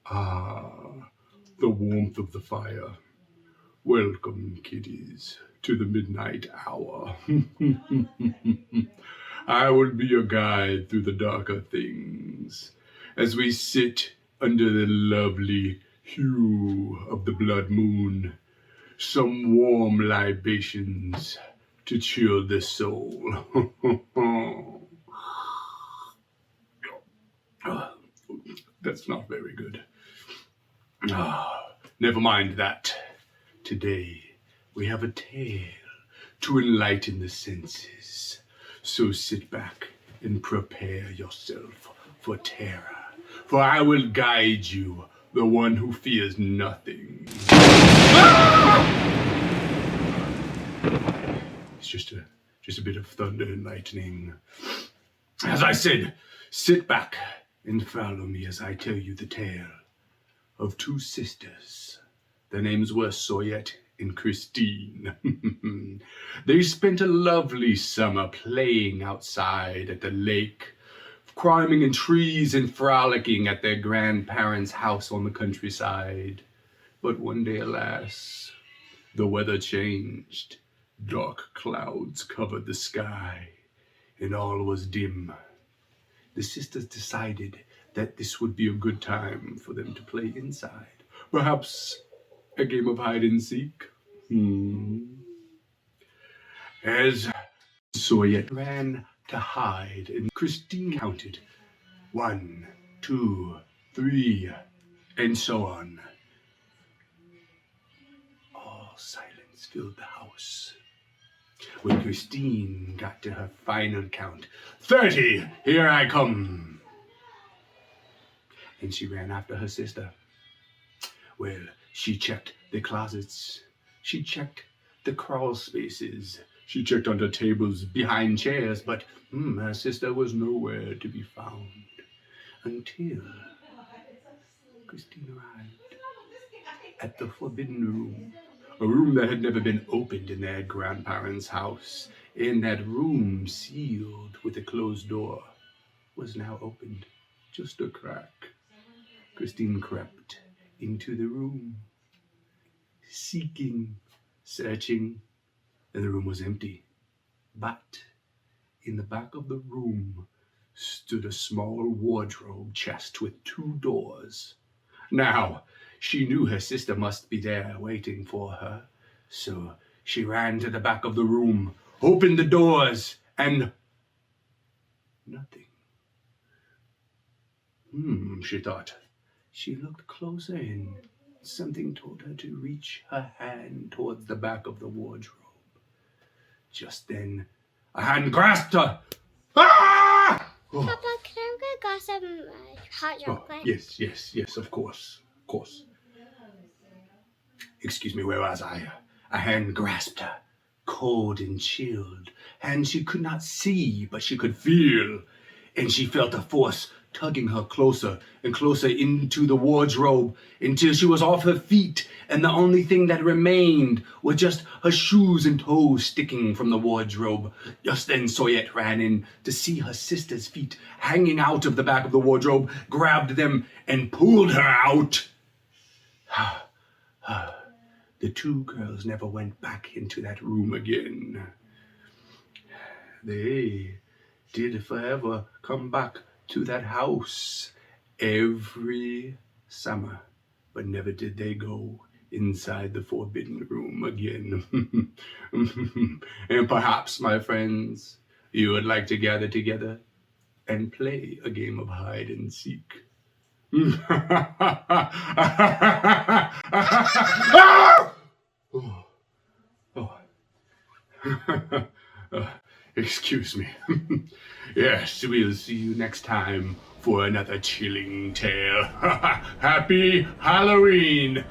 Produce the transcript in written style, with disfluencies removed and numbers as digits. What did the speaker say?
Ah, the warmth of the fire. Welcome, kiddies, to the midnight hour. I will be your guide through the darker things as we sit under the lovely hue of the blood moon. Some warm libations to chill the soul. That's not very good. Never mind that. Today we have a tale to enlighten the senses. So sit back and prepare yourself for terror. For I will guide you, the one who fears nothing. It's just a bit of thunder and lightning. As I said, sit back and follow me as I tell you the tale of two sisters. Their names were Soyette and Christine. They spent a lovely summer playing outside at the lake, climbing in trees and frolicking at their grandparents' house on the countryside. But one day, alas, the weather changed. Dark clouds covered the sky, and all was dim. The sisters decided that this would be a good time for them to play inside. Perhaps a game of hide and seek. As Soyette ran to hide, and Christine counted 1, 2, 3, and so on. All silence filled the house. When Christine got to her final count, 30, here I come. And she ran after her sister. Well, she checked the closets. She checked the crawl spaces. She checked under tables, behind chairs, but her sister was nowhere to be found. Until Christine arrived at the forbidden room. A room that had never been opened in their grandparents' house. In that room, sealed with a closed door, was now opened, just a crack. Christine crept into the room, seeking, searching, and the room was empty. But in the back of the room stood a small wardrobe chest with 2 doors. Now, she knew her sister must be there waiting for her, so she ran to the back of the room, opened the doors, and nothing. She thought. She looked closer and something told her to reach her hand towards the back of the wardrobe. Just then, a hand grasped her. Ah! Oh. Papa, can I go some hot chocolate? Yes, of course. Excuse me, where was I? A hand grasped her, cold and chilled. Hand she could not see, but she could feel. And she felt a force tugging her closer and closer into the wardrobe until she was off her feet, and the only thing that remained were just her shoes and toes sticking from the wardrobe. Just then Soyette ran in to see her sister's feet hanging out of the back of the wardrobe, grabbed them, and pulled her out. The 2 girls never went back into that room again. They did forever come back to that house every summer, but never did they go inside the forbidden room again. And perhaps, my friends, you would like to gather together and play a game of hide and seek. Excuse me. Yes, we'll see you next time for another chilling tale. Happy Halloween!